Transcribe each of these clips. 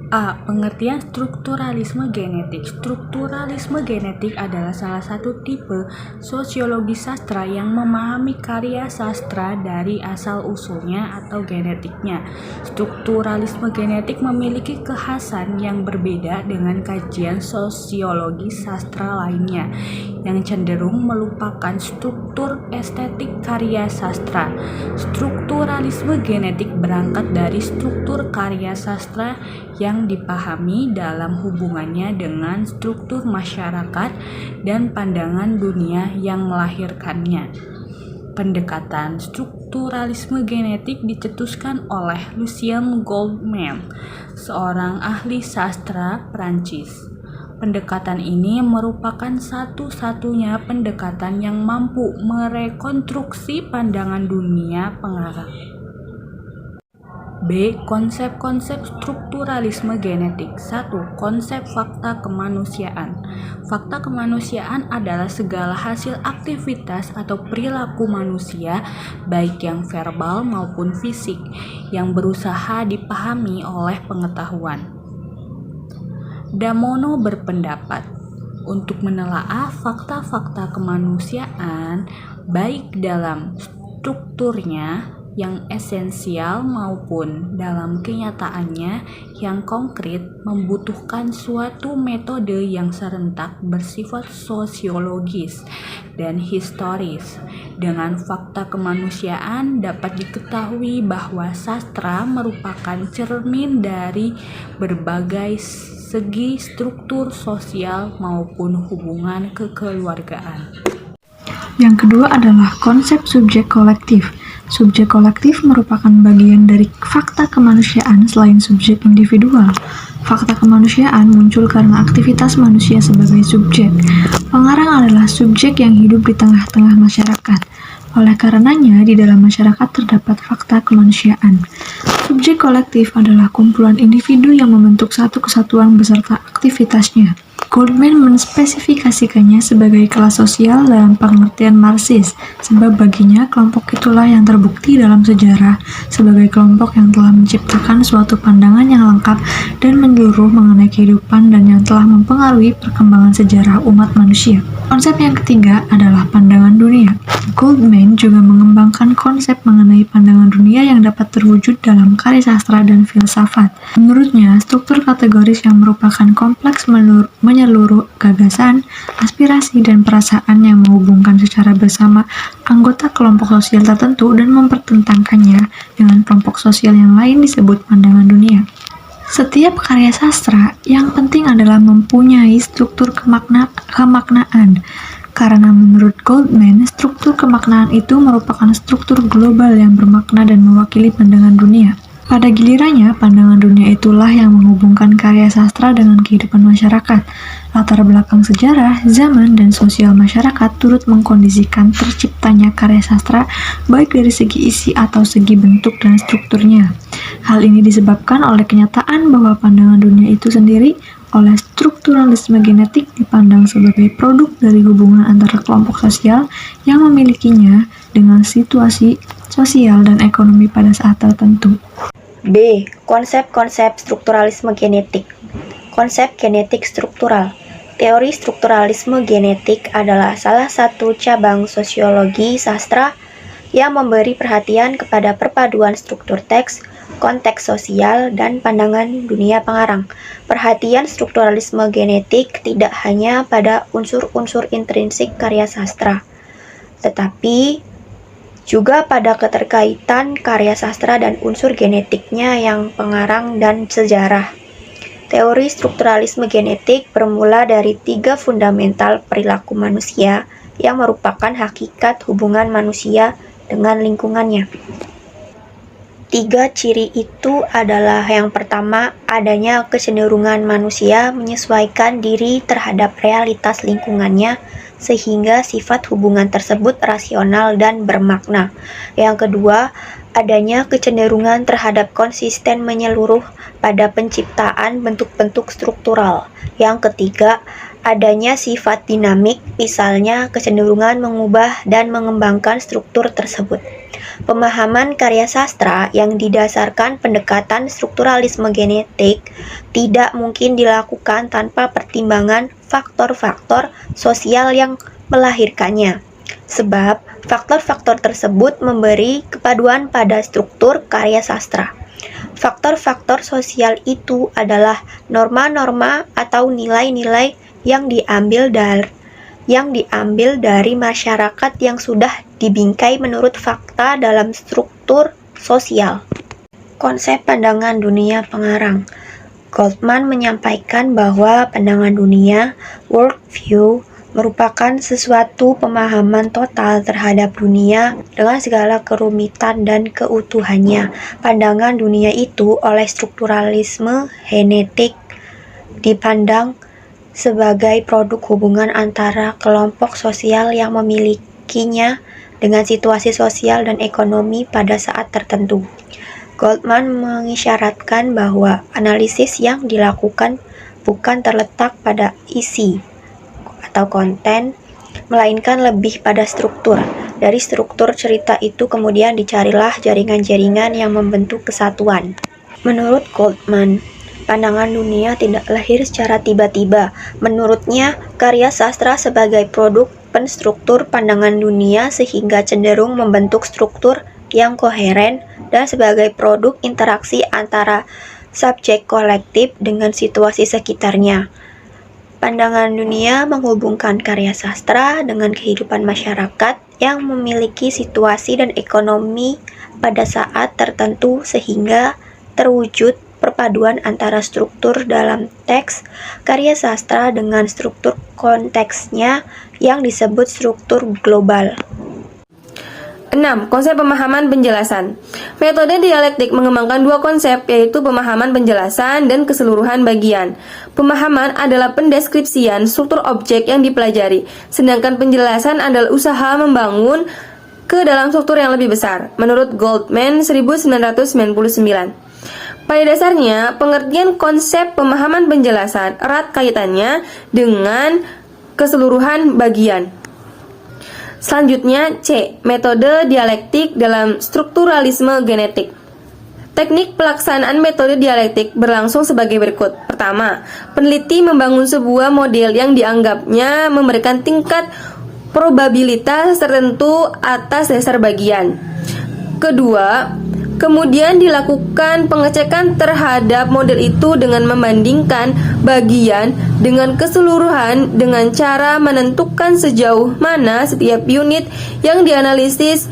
A. Pengertian strukturalisme genetik. Strukturalisme genetik adalah salah satu tipe sosiologi sastra yang memahami karya sastra dari asal-usulnya atau genetiknya. Strukturalisme genetik memiliki kekhasan yang berbeda dengan kajian sosiologi sastra lainnya, yang cenderung melupakan struktur estetik karya sastra. Strukturalisme genetik berangkat dari struktur karya sastra yang dipahami dalam hubungannya dengan struktur masyarakat dan pandangan dunia yang melahirkannya. Pendekatan strukturalisme genetik dicetuskan oleh Lucien Goldman, seorang ahli sastra Prancis. Pendekatan ini merupakan satu-satunya pendekatan yang mampu merekonstruksi pandangan dunia pengarang. B. Konsep-konsep strukturalisme genetik. 1. Konsep fakta kemanusiaan. Fakta kemanusiaan adalah segala hasil aktivitas atau perilaku manusia, baik yang verbal maupun fisik, yang berusaha dipahami oleh pengetahuan. Damono berpendapat, untuk menelaah fakta-fakta kemanusiaan, baik dalam strukturnya yang esensial maupun dalam kenyataannya yang konkret, membutuhkan suatu metode yang serentak bersifat sosiologis dan historis. Dengan fakta kemanusiaan dapat diketahui bahwa sastra merupakan cermin dari berbagai segi struktur sosial maupun hubungan kekeluargaan. Yang kedua adalah konsep subjek kolektif. Subjek kolektif merupakan bagian dari fakta kemanusiaan selain subjek individual. Fakta kemanusiaan muncul karena aktivitas manusia sebagai subjek. Pengarang adalah subjek yang hidup di tengah-tengah masyarakat. Oleh karenanya, di dalam masyarakat terdapat fakta kemanusiaan. Subjek kolektif adalah kumpulan individu yang membentuk satu kesatuan beserta aktivitasnya. Goldman menspesifikasikannya sebagai kelas sosial dalam pengertian Marxis, sebab baginya kelompok itulah yang terbukti dalam sejarah sebagai kelompok yang telah menciptakan suatu pandangan yang lengkap dan menyeluruh mengenai kehidupan dan yang telah mempengaruhi perkembangan sejarah umat manusia. Konsep yang ketiga adalah pandangan dunia. Goldman juga mengembangkan konsep mengenai pandangan dunia yang dapat terwujud dalam karya sastra dan filsafat. Menurutnya, struktur kategoris yang merupakan kompleks menyeluruh gagasan, aspirasi, dan perasaan yang menghubungkan secara bersama anggota kelompok sosial tertentu dan mempertentangkannya dengan kelompok sosial yang lain disebut pandangan dunia. Setiap karya sastra yang penting adalah mempunyai struktur kemaknaan. Karena menurut Goldman, struktur kemaknaan itu merupakan struktur global yang bermakna dan mewakili pandangan dunia. Pada gilirannya, pandangan dunia itulah yang menghubungkan karya sastra dengan kehidupan masyarakat. Latar belakang sejarah, zaman, dan sosial masyarakat turut mengkondisikan terciptanya karya sastra baik dari segi isi atau segi bentuk dan strukturnya. Hal ini disebabkan oleh kenyataan bahwa pandangan dunia itu sendiri oleh strukturalisme genetik dipandang sebagai produk dari hubungan antara kelompok sosial yang memilikinya dengan situasi sosial dan ekonomi pada saat tertentu. B. Konsep-konsep strukturalisme genetik. Konsep genetik struktural. Teori strukturalisme genetik adalah salah satu cabang sosiologi sastra yang memberi perhatian kepada perpaduan struktur teks, konteks sosial, dan pandangan dunia pengarang. Perhatian strukturalisme genetik tidak hanya pada unsur-unsur intrinsik karya sastra, tetapi juga pada keterkaitan karya sastra dan unsur genetiknya yang pengarang dan sejarah. Teori strukturalisme genetik bermula dari 3 fundamental perilaku manusia yang merupakan hakikat hubungan manusia dengan lingkungannya. 3 ciri itu adalah yang pertama, adanya kecenderungan manusia menyesuaikan diri terhadap realitas lingkungannya sehingga sifat hubungan tersebut rasional dan bermakna. Yang kedua, adanya kecenderungan terhadap konsisten menyeluruh pada penciptaan bentuk-bentuk struktural. Yang ketiga, adanya sifat dinamik, misalnya kecenderungan mengubah dan mengembangkan struktur tersebut. Pemahaman karya sastra yang didasarkan pendekatan strukturalisme genetik tidak mungkin dilakukan tanpa pertimbangan faktor-faktor sosial yang melahirkannya. Sebab faktor-faktor tersebut memberi kepaduan pada struktur karya sastra. Faktor-faktor sosial itu adalah norma-norma atau nilai-nilai yang diambil dari masyarakat yang sudah dibingkai menurut fakta dalam struktur sosial. Konsep pandangan dunia pengarang. Goldman menyampaikan bahwa pandangan dunia, worldview, merupakan sesuatu pemahaman total terhadap dunia dengan segala kerumitan dan keutuhannya. Pandangan dunia itu oleh strukturalisme genetik dipandang sebagai produk hubungan antara kelompok sosial yang memilikinya dengan situasi sosial dan ekonomi pada saat tertentu. Goldman mengisyaratkan bahwa analisis yang dilakukan bukan terletak pada isi atau konten, melainkan lebih pada struktur. Dari struktur cerita itu kemudian dicarilah jaringan-jaringan yang membentuk kesatuan. Menurut Goldman, pandangan dunia tidak lahir secara tiba-tiba. Menurutnya, karya sastra sebagai produk penstruktur pandangan dunia sehingga cenderung membentuk struktur yang koheren dan sebagai produk interaksi antara subjek kolektif dengan situasi sekitarnya. Pandangan dunia menghubungkan karya sastra dengan kehidupan masyarakat yang memiliki situasi dan ekonomi pada saat tertentu sehingga terwujud perpaduan antara struktur dalam teks karya sastra dengan struktur konteksnya yang disebut struktur global. 6. Konsep pemahaman penjelasan. Metode dialektik mengembangkan dua konsep, yaitu pemahaman penjelasan dan keseluruhan bagian. Pemahaman adalah pendeskripsian struktur objek yang dipelajari, sedangkan penjelasan adalah usaha membangun ke dalam struktur yang lebih besar. Menurut Goldman 1999. Pada dasarnya, pengertian konsep pemahaman penjelasan erat kaitannya dengan keseluruhan bagian. Selanjutnya, C. Metode dialektik dalam strukturalisme genetik. Teknik pelaksanaan metode dialektik berlangsung sebagai berikut. Pertama, peneliti membangun sebuah model yang dianggapnya memberikan tingkat probabilitas tertentu atas dasar bagian. Kedua, kemudian dilakukan pengecekan terhadap model itu dengan membandingkan bagian dengan keseluruhan dengan cara menentukan sejauh mana setiap unit yang dianalisis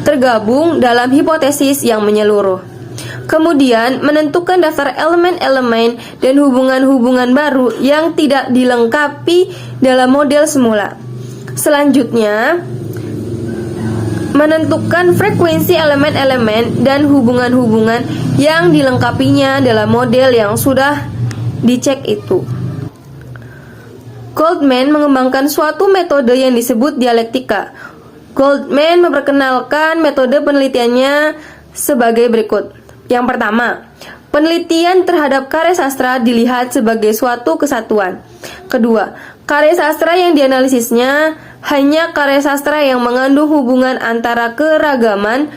tergabung dalam hipotesis yang menyeluruh. Kemudian menentukan daftar elemen-elemen dan hubungan-hubungan baru yang tidak dilengkapi dalam model semula. Selanjutnya, menentukan frekuensi elemen-elemen dan hubungan-hubungan yang dilengkapinya dalam model yang sudah dicek itu. Goldman mengembangkan suatu metode yang disebut dialektika. Goldman memperkenalkan metode penelitiannya sebagai berikut. Yang pertama, penelitian terhadap karya sastra dilihat sebagai suatu kesatuan. Kedua, karya sastra yang dianalisisnya hanya karya sastra yang mengandung hubungan antara keragaman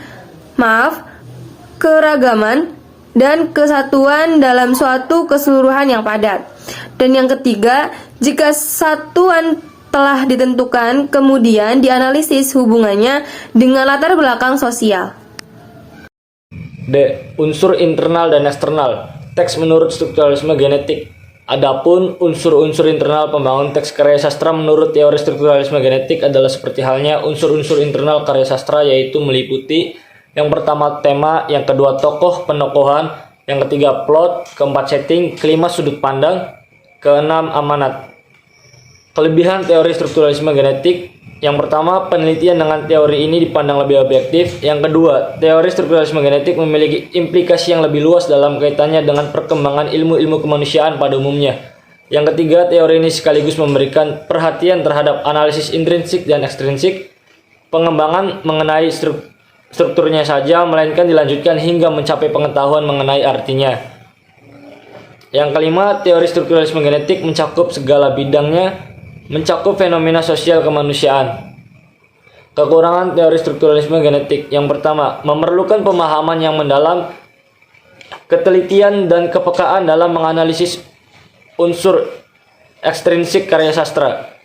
dan kesatuan dalam suatu keseluruhan yang padat. Dan yang ketiga, jika satuan telah ditentukan, kemudian dianalisis hubungannya dengan latar belakang sosial. D. Unsur internal dan eksternal. Teks menurut strukturalisme genetik. Adapun unsur-unsur internal pembangun teks karya sastra menurut teori strukturalisme genetik adalah seperti halnya unsur-unsur internal karya sastra, yaitu meliputi yang pertama tema, yang kedua tokoh penokohan, yang ketiga plot, keempat setting, kelima sudut pandang, keenam amanat. Kelebihan teori strukturalisme genetik. Yang pertama, penelitian dengan teori ini dipandang lebih objektif. Yang kedua, teori strukturalisme genetik memiliki implikasi yang lebih luas dalam kaitannya dengan perkembangan ilmu-ilmu kemanusiaan pada umumnya. Yang ketiga, teori ini sekaligus memberikan perhatian terhadap analisis intrinsik dan ekstrinsik. Pengembangan mengenai strukturnya saja, melainkan dilanjutkan hingga mencapai pengetahuan mengenai artinya. Yang kelima, teori strukturalisme genetik mencakup segala bidangnya, mencakup fenomena sosial kemanusiaan. Kekurangan teori strukturalisme genetik. Yang pertama, memerlukan pemahaman yang mendalam, ketelitian dan kepekaan dalam menganalisis unsur ekstrinsik karya sastra.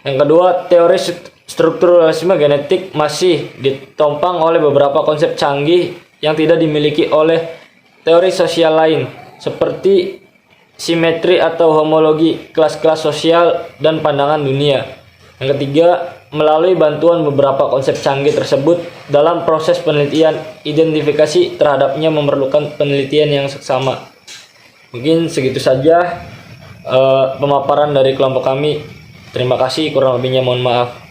Yang kedua, teori strukturalisme genetik masih ditopang oleh beberapa konsep canggih yang tidak dimiliki oleh teori sosial lain, seperti simetri atau homologi kelas-kelas sosial dan pandangan dunia. Yang ketiga, melalui bantuan beberapa konsep canggih tersebut dalam proses penelitian, identifikasi terhadapnya memerlukan penelitian yang seksama. Mungkin segitu saja pemaparan dari kelompok kami. Terima kasih, kurang lebihnya mohon maaf.